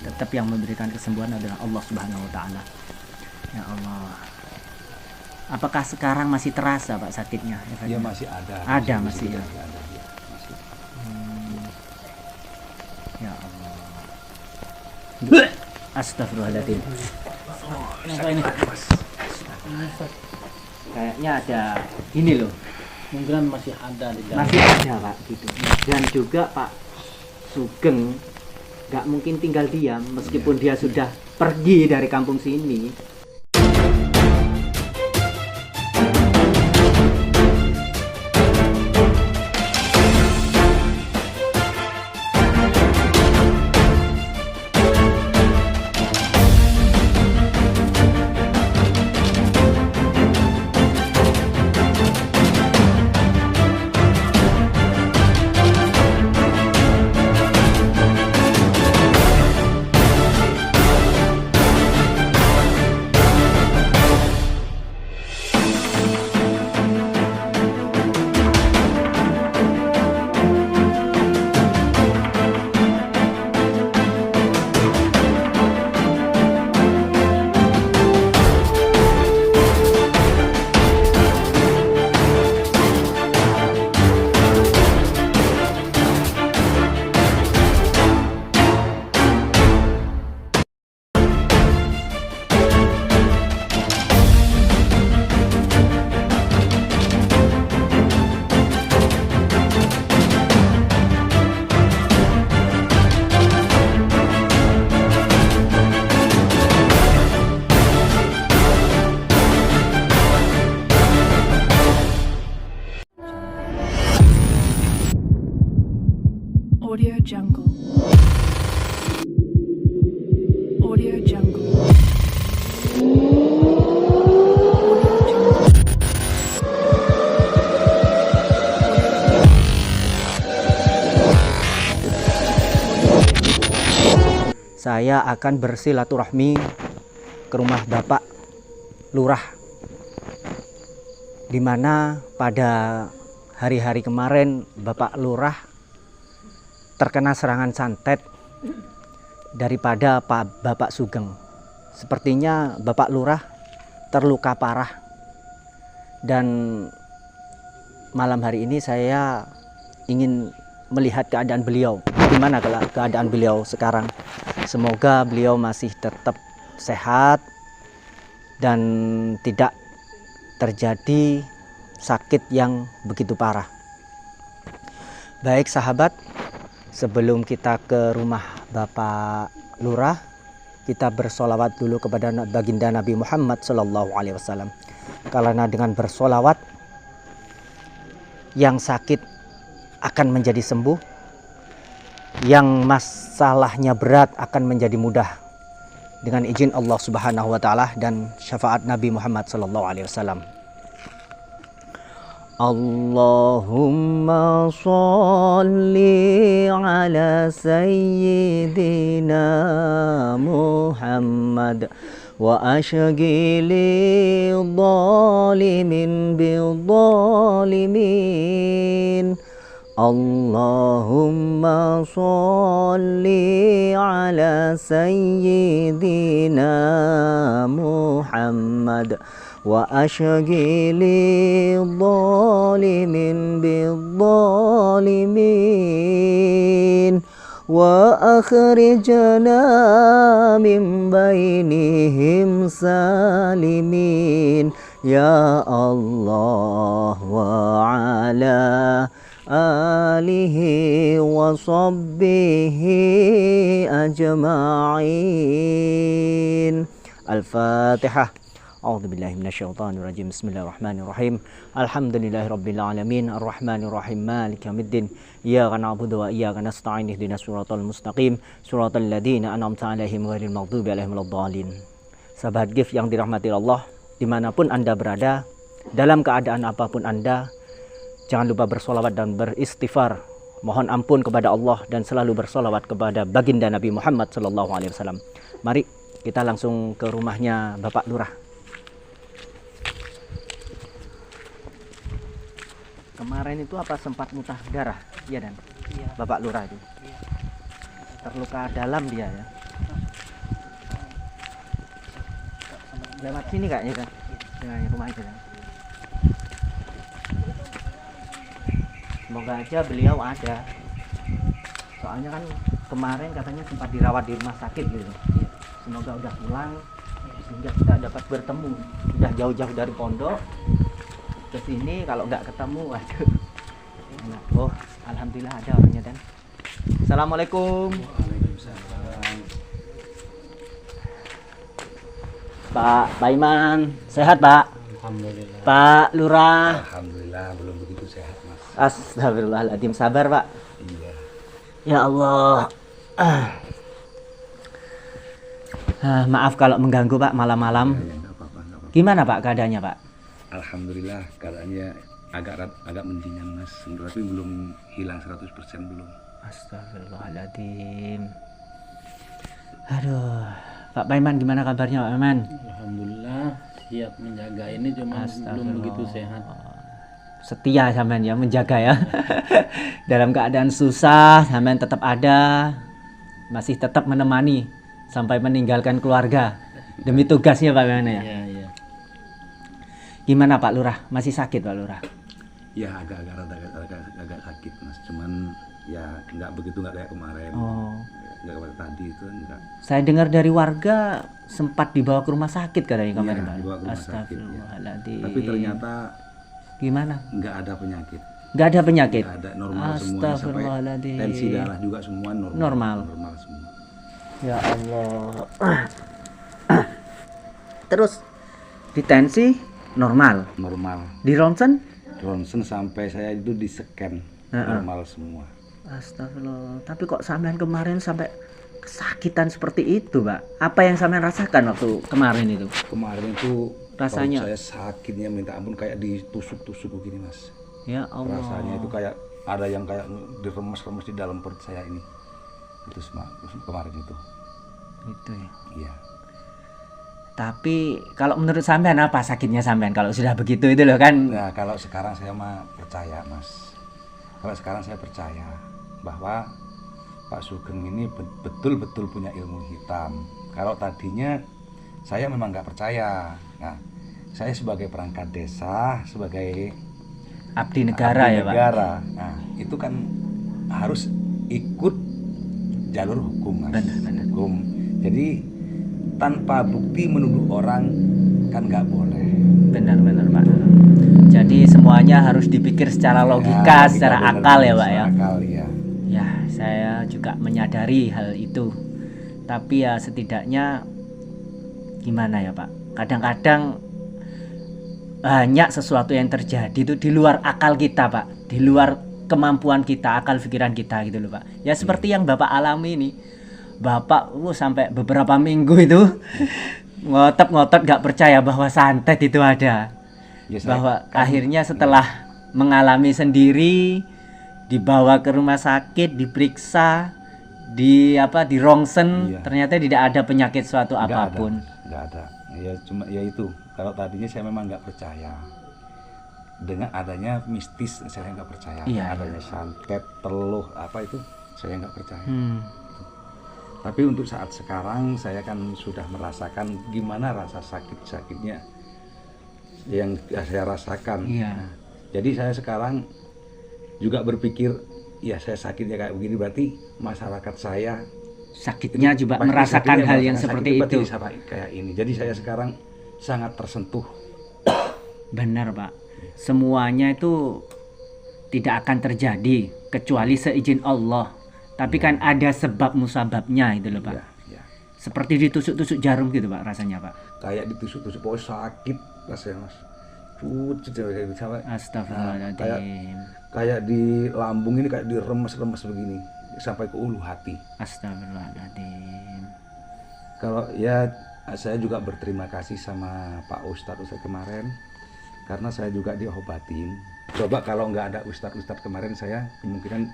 tetap yang memberikan kesembuhan adalah Allah Subhanahu wa taala. Ya Allah. Apakah sekarang masih terasa Pak sakitnya? Ya masih ada. Ada masih ya. Masih ada, ya. Masih. Ya Allah. Astagfirullahaladzim. Kenapa ini? Kayaknya ada gini loh. Mungkin masih ada di dalam. Masih ada Pak gitu. Dan juga Pak Sugeng nggak mungkin tinggal diam meskipun dia sudah pergi dari kampung sini. Audio Jungle. Audio Jungle. Audio Jungle. Saya akan bersilaturahmi ke rumah Bapak Lurah, di mana pada hari-hari kemarin Bapak Lurah terkena serangan santet daripada Bapak Sugeng. Sepertinya Bapak Lurah terluka parah, dan malam hari ini saya ingin melihat keadaan beliau. Gimana keadaan beliau sekarang? Semoga beliau masih tetap sehat dan tidak terjadi sakit yang begitu parah. Baik sahabat, sebelum kita ke rumah Bapak Lurah, kita bersolawat dulu kepada baginda Nabi Muhammad SAW. Karena dengan bersolawat, yang sakit akan menjadi sembuh, yang masalahnya berat akan menjadi mudah dengan izin Allah Subhanahu wa taala dan syafaat Nabi Muhammad SAW. Allahumma sholli ala sayyidina Muhammad wa ashghili dhalimin bidhalimin. Allahumma sholli ala sayyidina Muhammad wa ashghili dhalimin bidhalimin wa akhrijna min bainihim salimin ya Allah wa ala alihi wa sahbihi ajma'in. Al-Fatihah. A'udzubillahi minasyaitonirrajim. Bismillahirrahmanirrahim. Alhamdulillahirabbil alamin, arrahmanirrahim, maliki yaumiddin. Iyyaka na'budu wa iyyaka nasta'in. Ihdinas siratal mustaqim, siratal ladzina an'amta 'alaihim ghairil maghdubi 'alaihim waladdallin. Sahabat GIF yang dirahmati Allah, dimanapun Anda berada, dalam keadaan apapun Anda, jangan lupa bersolawat dan beristighfar. Mohon ampun kepada Allah dan selalu bersolawat kepada baginda Nabi Muhammad SAW. Mari kita langsung ke rumahnya Bapak Lurah. Kemarin itu apa sempat muntah darah? Iya dan? Iya. Bapak Lurah itu? Iya. Terluka dalam dia ya? lewat sini kayaknya kan. Dengan rumah itu kan. Semoga aja beliau ada. Soalnya kan kemarin katanya sempat dirawat di rumah sakit gitu. Semoga udah pulang sehingga kita dapat bertemu. Udah jauh-jauh dari pondok ke sini, kalau nggak ketemu, waduh. Enak. Oh, alhamdulillah ada orangnya dan. Assalamualaikum. Pak Iman, sehat Pak? Alhamdulillah. Pak Lurah. Alhamdulillah belum begitu sehat mas. Astagfirullahaladzim, sabar Pak. Iya. Ya Allah. Maaf kalau mengganggu Pak malam-malam. Ya, nggak apa-apa, nggak apa-apa. Gimana Pak keadaannya Pak? Alhamdulillah keadaannya agak mendingan mas, tapi belum hilang 100% belum. Astagfirullahaladzim. Aduh, Pak Paiman gimana kabarnya Pak Paiman? Alhamdulillah siap menjaga ini, cuma belum begitu sehat. Setia sampean ya menjaga ya. Dalam keadaan susah sampean tetap ada, masih tetap menemani sampai meninggalkan keluarga demi tugasnya Pak Paiman ya. Iya, iya. Gimana Pak Lurah? Masih sakit Pak Lurah? Ya agak sakit mas, cuman ya nggak begitu, nggak kayak kemarin. Oh. Nggak kayak tadi itu enggak. Saya dengar dari warga sempat dibawa ke rumah sakit katanya kemarin Iya, Pak. dibawa ke rumah sakit, ya. Astagfirullahaladzim. Tapi ternyata gimana? nggak ada penyakit. Nggak ada penyakit? Nggak ada, normal semuanya, sampai Astagfirullahaladzim. tensi darah juga semua Normal. Normal semua. Ya Allah. Terus di tensi normal, Normal. di ronsen Ronsen sampai saya itu di scan normal semua. astagfirullah. Tapi kok sampean kemarin sampai kesakitan seperti itu, Pak? Apa yang sampean rasakan waktu kemarin itu? Kemarin itu Rasanya? perut saya sakitnya minta ampun, kayak ditusuk-tusuk begini mas. Ya Allah. Rasanya itu kayak ada yang kayak diremes-remes di dalam perut saya ini. Itu semua kemarin itu. Itu ya. Iya. Tapi kalau menurut sampean apa sakitnya sampean kalau sudah begitu itu loh kan? Nah kalau sekarang saya mah percaya mas. Kalau sekarang saya percaya bahwa Pak Sugeng ini betul-betul punya ilmu hitam. Kalau tadinya saya memang nggak percaya. Nah saya sebagai perangkat desa, sebagai Abdi negara abdi ya Pak? negara. Nah itu kan harus ikut jalur hukum mas. Benar. Hukum. Jadi tanpa bukti menuduh orang kan nggak boleh. Benar Pak. Jadi semuanya harus dipikir secara logika, secara benar, akal ya Pak ya. secara akal ya. Ya saya juga menyadari hal itu. Tapi ya setidaknya gimana ya Pak? Kadang-kadang banyak sesuatu yang terjadi itu di luar akal kita Pak, di luar kemampuan kita, akal pikiran kita gitu loh Pak. Ya seperti yang Bapak alami ini. Bapak sampai beberapa minggu itu ngotot gak percaya bahwa santet itu ada. Ya, Bahwa akhirnya setelah mengalami sendiri, dibawa ke rumah sakit, diperiksa, di rongsen, Iya. ternyata tidak ada penyakit suatu apapun. Nggak ada. Ya cuma ya itu. Kalau tadinya saya memang nggak percaya dengan adanya mistis, saya nggak percaya. Iya, Adanya santet, teluh, apa itu saya nggak percaya. Tapi untuk saat sekarang saya kan sudah merasakan gimana rasa sakit-sakitnya yang saya rasakan. Iya. Jadi saya sekarang juga berpikir, ya saya sakitnya kayak begini, berarti masyarakat saya Sakitnya itu juga pasti merasakan sakitnya hal yang merasakan seperti sakit, itu. berarti sama kayak ini. Jadi saya sekarang sangat tersentuh. Benar Pak. Semuanya itu tidak akan terjadi kecuali seizin Allah. Tapi kan ada sebab musababnya itu loh Pak. Ya, ya. Seperti ditusuk-tusuk jarum gitu Pak rasanya Pak. Kayak ditusuk-tusuk, pokoknya sakit rasanya mas. Cucut kayak gitu sampai Astagfirullahaladzim. kayak di lambung ini kayak diremes-remes begini sampai ke ulu hati. Astagfirullahaladzim. Kalau ya saya juga berterima kasih sama Pak Ustadz kemarin karena saya juga diobatin. Coba kalau nggak ada Ustadz kemarin saya kemungkinan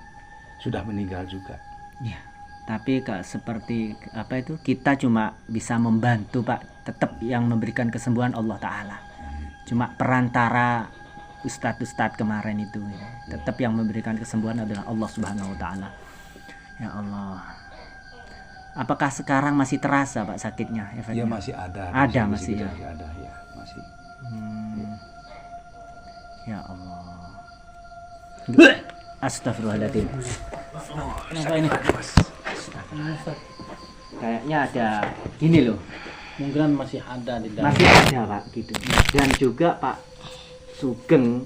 sudah meninggal juga. Ya, tapi seperti apa itu kita cuma bisa membantu Pak. Tetap yang memberikan kesembuhan Allah Ta'ala. Cuma perantara Ustadz kemarin itu ya. Tetap yang memberikan kesembuhan adalah Allah Subhanahu Wa Ta'ala. Ya Allah. Apakah sekarang masih terasa Pak sakitnya? Ya Efeknya? masih ada. Ada, di masih sini ya? masih ada ya, masih. Ya Allah. Astagfirullahaladzim. Kenapa ini? Kayaknya ada gini loh. Mungkin masih ada di dalam. Masih ada Pak gitu. Dan juga Pak Sugeng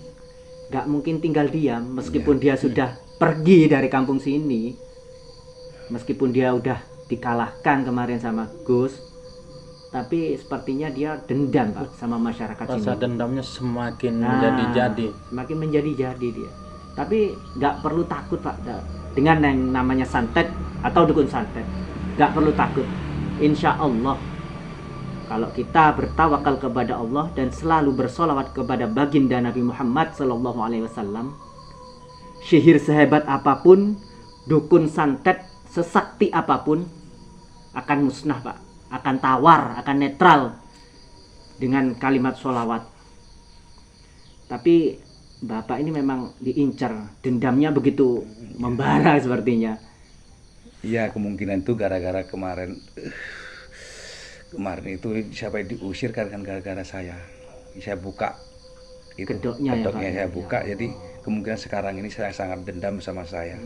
nggak mungkin tinggal diam meskipun dia sudah pergi dari kampung sini. Meskipun dia udah dikalahkan kemarin sama Gus, tapi sepertinya dia dendam Pak sama masyarakat Rasa sini. dendamnya semakin Nah, menjadi-jadi. Semakin menjadi-jadi dia. Tapi nggak perlu takut Pak dengan yang namanya santet atau dukun santet. Nggak perlu takut. Insya Allah kalau kita bertawakal kepada Allah dan selalu bersolawat kepada baginda Nabi Muhammad SAW, sihir sehebat apapun, dukun santet sesakti apapun akan musnah Pak, akan tawar, akan netral dengan kalimat sholawat. Tapi Bapak ini memang diincar, dendamnya begitu membara sepertinya. Iya, kemungkinan itu gara-gara kemarin itu siapa yang diusir kan gara-gara saya buka itu Kedoknya ya, Pak. saya buka, jadi kemungkinan sekarang ini saya sangat dendam sama saya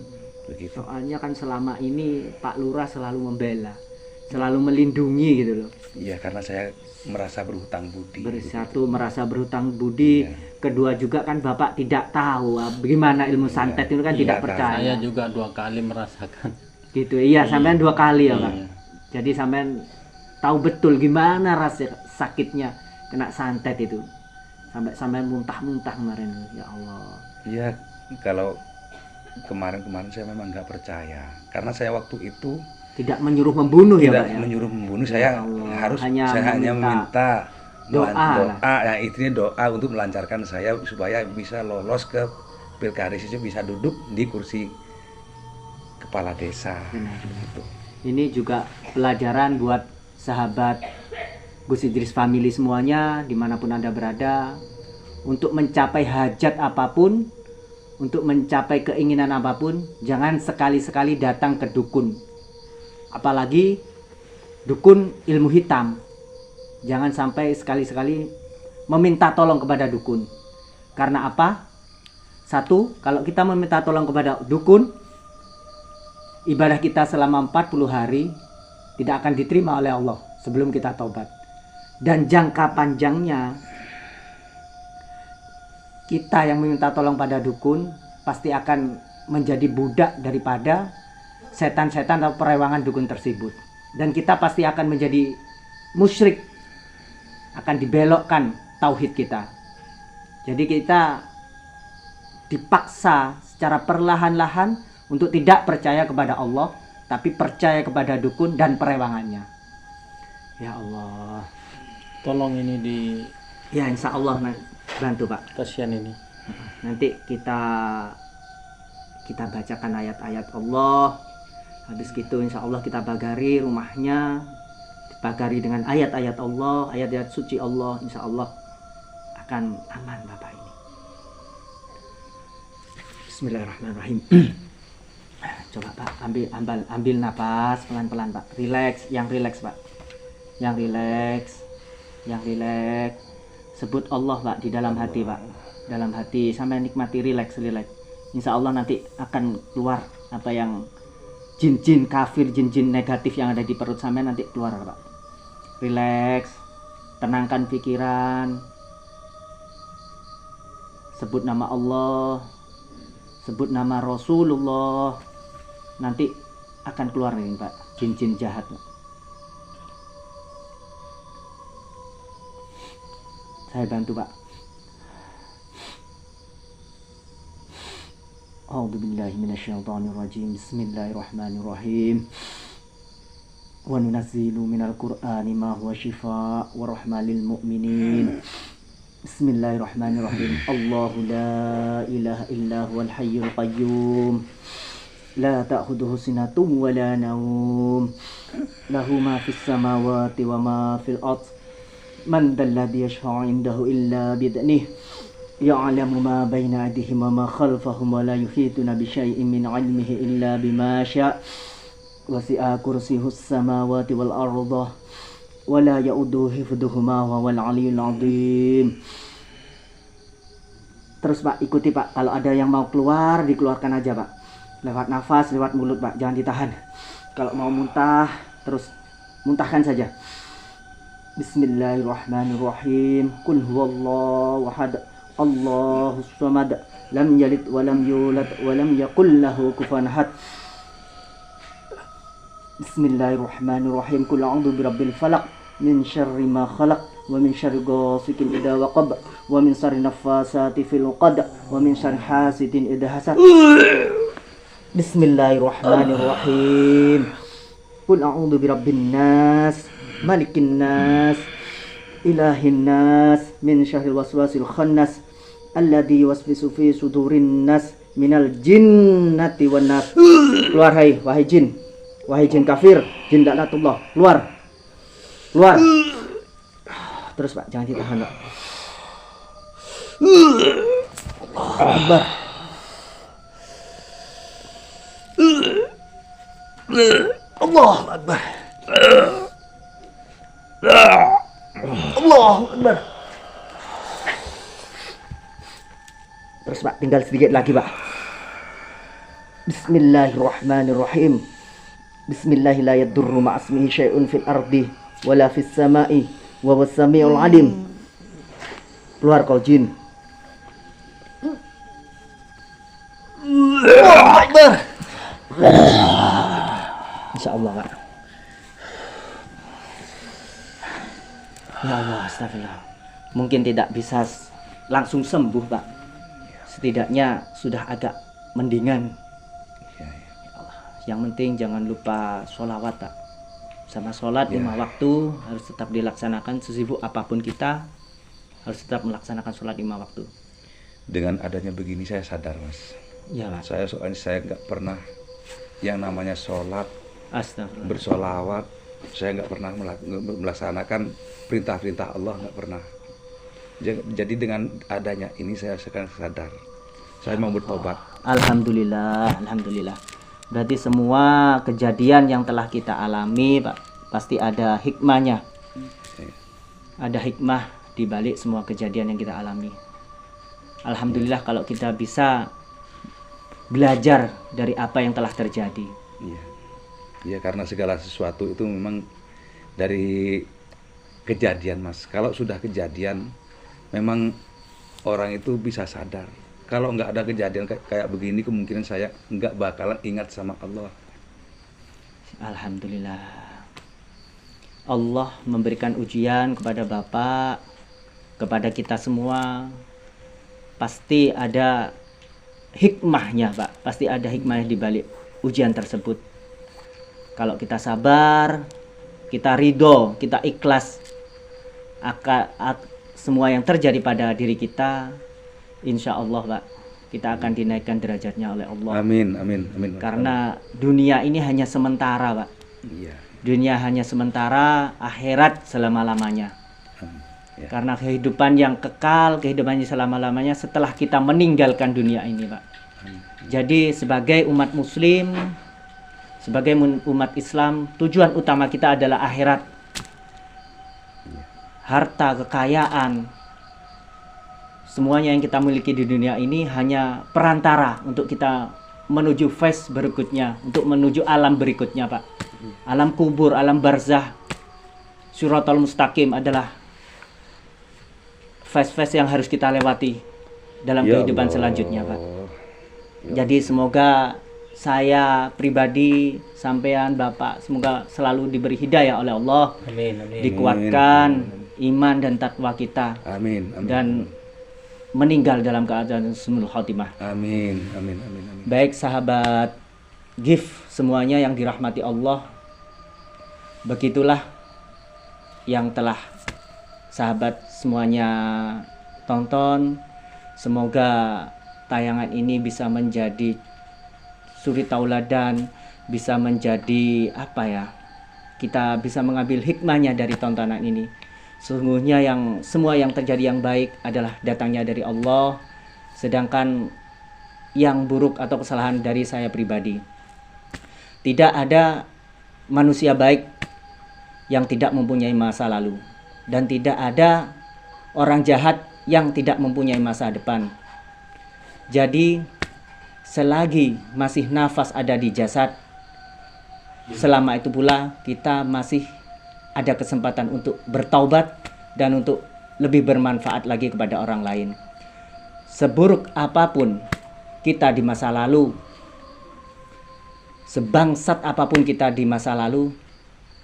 begitu. Soalnya kan selama ini Pak Lurah selalu membela, selalu melindungi gitu loh. Iya, karena saya merasa berhutang budi. Bersatu merasa berhutang budi. Iya. Kedua juga kan Bapak tidak tahu bagaimana ilmu santet itu kan Iya, tidak tahu. percaya. Saya juga 2 kali merasakan. Gitu iya, sampean 2 kali ya Pak. Iya. Jadi sampean tahu betul gimana rasa sakitnya kena santet itu. Sampai sampean muntah-muntah kemarin. Ya Allah. Iya, kalau kemarin saya memang nggak percaya karena saya waktu itu Tidak menyuruh membunuh ya tidak Pak ya. menyuruh membunuh. Saya Allah, hanya meminta doa ya, intinya doa untuk melancarkan saya supaya bisa lolos ke Pilkades, bisa duduk di kursi kepala desa. Benar. Gitu. Ini juga pelajaran buat sahabat Gus Idris family semuanya dimanapun Anda berada, untuk mencapai hajat apapun, untuk mencapai keinginan apapun, jangan sekali-sekali datang ke dukun, apalagi dukun ilmu hitam. Jangan sampai sekali-sekali meminta tolong kepada dukun. Karena apa? Satu, kalau kita meminta tolong kepada dukun, ibadah kita selama 40 hari tidak akan diterima oleh Allah sebelum kita taubat. Dan jangka panjangnya, kita yang meminta tolong pada dukun pasti akan menjadi budak daripada setan-setan atau perewangan dukun tersebut. Dan kita pasti akan menjadi musyrik, akan dibelokkan tauhid kita. Jadi kita dipaksa secara perlahan-lahan untuk tidak percaya kepada Allah, tapi percaya kepada dukun dan perewangannya. Ya Allah. Tolong ini di Ya insya Allah bantu Pak. kasihan ini. Nanti kita bacakan ayat-ayat Allah. Habis gitu insya Allah kita bagari rumahnya, dibagari dengan ayat-ayat Allah, ayat-ayat suci Allah. Insya Allah akan aman Bapak ini. Bismillahirrahmanirrahim. Coba Pak ambil napas pelan-pelan Pak. Relax, yang relax Pak. Yang relax. Sebut Allah Pak di dalam hati Pak. Dalam hati sampai nikmati relax. Insya Allah nanti akan keluar apa yang jin-jin kafir, jin-jin negatif yang ada di perut sampai nanti keluar Pak. Relax, tenangkan pikiran. Sebut nama Allah, sebut nama Rasulullah. Nanti akan keluar nih Pak, jin-jin jahat Pak. Saya bantu Pak. A'udzubillahi minasyaitonirrajim. Bismillahirrahmanirrahim. Wa nunazzilu minal Qur'ani ma huwa shifaa wa rahmah lil mu'minin. Bismillahirrahmanirrahim. Allahu la ilaha illa huwal hayyul qayyum. La ta'khudhuhu sinatun wa la nawm. Lahu ma fis samawati wa ma fil ardh. Man dzalladzi yashfa'u 'indahu illa bi'idhnihi. يعلم ما بين أيديهم وما خلفهم ولا يحيطون بشيء من علمه إلا بما شاء wasi'a kursiyuhus samawati wal arda wa la ya'uduhu hifdhuhuma wa wal 'aliyyul 'azim. Terus Pak, ikuti Pak, kalau ada yang mau keluar dikeluarkan aja Pak, lewat nafas, lewat mulut Pak, jangan ditahan. Kalau mau muntah terus muntahkan saja. Bismillahirrahmanirrahim. Qul huwallahu ahad, Allahus samad, lam yalid wa lam yulad wa lam yakul lahu kufuwan ahad. Bismillahirrahmanirrahim. Qul a'udzu birabbil falaq min syarri ma khalaq wa min syarri ghasikin idza waqab wa min syarri naffasati fil 'uqad wa min syarri hasidin idza hasad. Bismillahirrahmanirrahim. Qul a'udzu birabbin nas, malikin nas, ilahin nas, min syarril waswasil khannas, alladzi yuwaswisu fi sudurin nas minal jinnati wan nas. Keluar wahai jin. Wahai jin kafir, jin laknatullah, keluar. Keluar. Terus Pak, jangan ditahan Pak. Allahu Akbar. Allahu Akbar. Allahu Akbar. Terus Pak, tinggal sedikit lagi Pak. Bismillahirrahmanirrahim. Bismillahi la yadurru ma'asmihi syai'un fil ardi wala fis sama'i wa was samiul alim. Keluar kau jin. Allahu Akbar. Insyaallah Pak. Ya Allah, astagfirullah. Mungkin tidak bisa langsung sembuh Pak. Setidaknya sudah agak mendingan. Yang penting jangan lupa sholawat Pak. Sama sholat 5 waktu harus tetap dilaksanakan, sesibuk apapun kita harus tetap melaksanakan sholat 5 waktu. Dengan adanya begini saya sadar Mas. Ya Pak. Soalnya saya nggak pernah yang namanya sholat, Astagfirullah. bersolawat, saya nggak pernah melaksanakan perintah-perintah Allah, nggak pernah. Jadi dengan adanya ini saya sekarang sadar. Saya mau bertobat. Alhamdulillah, alhamdulillah. Berarti semua kejadian yang telah kita alami Pak, pasti ada hikmahnya. Ada hikmah di balik semua kejadian yang kita alami. Alhamdulillah kalau kita bisa belajar dari apa yang telah terjadi. Iya. Ya karena segala sesuatu itu memang dari kejadian Mas. Kalau sudah kejadian memang orang itu bisa sadar. Kalau nggak ada kejadian kayak begini, kemungkinan saya nggak bakalan ingat sama Allah. Alhamdulillah. Allah memberikan ujian kepada Bapak, kepada kita semua. Pasti ada hikmahnya Pak. Pasti ada hikmahnya di balik ujian tersebut. Kalau kita sabar, kita ridho, kita ikhlas, semua yang terjadi pada diri kita, insya Allah Pak, kita akan dinaikkan derajatnya oleh Allah. Amin, amin, amin. Karena dunia ini hanya sementara Pak. Iya. Dunia hanya sementara, akhirat selama-lamanya. Ya. Karena kehidupan yang kekal, kehidupan yang selama-lamanya setelah kita meninggalkan dunia ini Pak. Jadi sebagai umat muslim, sebagai umat Islam, tujuan utama kita adalah akhirat. Harta, kekayaan, semuanya yang kita miliki di dunia ini hanya perantara untuk kita menuju fase berikutnya, untuk menuju alam berikutnya Pak. Alam kubur, alam barzah, Siratal Mustaqim adalah fase-fase yang harus kita lewati dalam kehidupan selanjutnya Pak. Jadi semoga saya pribadi, sampean Bapak, semoga selalu diberi hidayah oleh Allah. Amin, amin. Dikuatkan iman dan takwa kita. Amin, amin. Dan meninggal dalam keadaan husnul khotimah. Amin, amin, amin, amin. Baik sahabat GIF semuanya yang dirahmati Allah, begitulah yang telah sahabat semuanya tonton. Semoga tayangan ini bisa menjadi suri tauladan, bisa menjadi apa ya, kita bisa mengambil hikmahnya dari tontonan ini. Sesungguhnya semua yang terjadi yang baik adalah datangnya dari Allah, sedangkan yang buruk atau kesalahan dari saya pribadi. Tidak ada manusia baik yang tidak mempunyai masa lalu, dan tidak ada orang jahat yang tidak mempunyai masa depan. Jadi selagi masih nafas ada di jasad, selama itu pula kita masih ada kesempatan untuk bertaubat dan untuk lebih bermanfaat lagi kepada orang lain. Seburuk apapun kita di masa lalu, sebangsat apapun kita di masa lalu,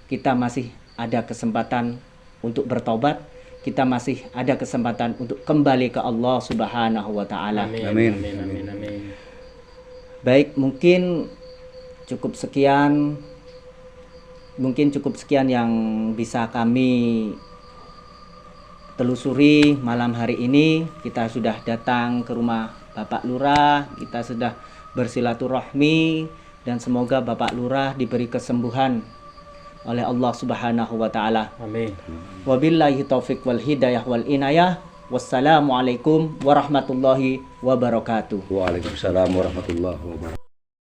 kita masih ada kesempatan untuk bertobat. Kita masih ada kesempatan untuk kembali ke Allah Subhanahu wa taala. Amin. Amin. Amin. Amin. Amin. Baik, mungkin cukup sekian yang bisa kami telusuri malam hari ini. Kita sudah datang ke rumah Bapak Lurah, kita sudah bersilaturahmi, dan semoga Bapak Lurah diberi kesembuhan oleh Allah Subhanahu wa taala. Amin. Wabillahi taufik wal hidayah wal inayah. Wassalamualaikum warahmatullahi wabarakatuh. Waalaikumsalam warahmatullahi wabarakatuh.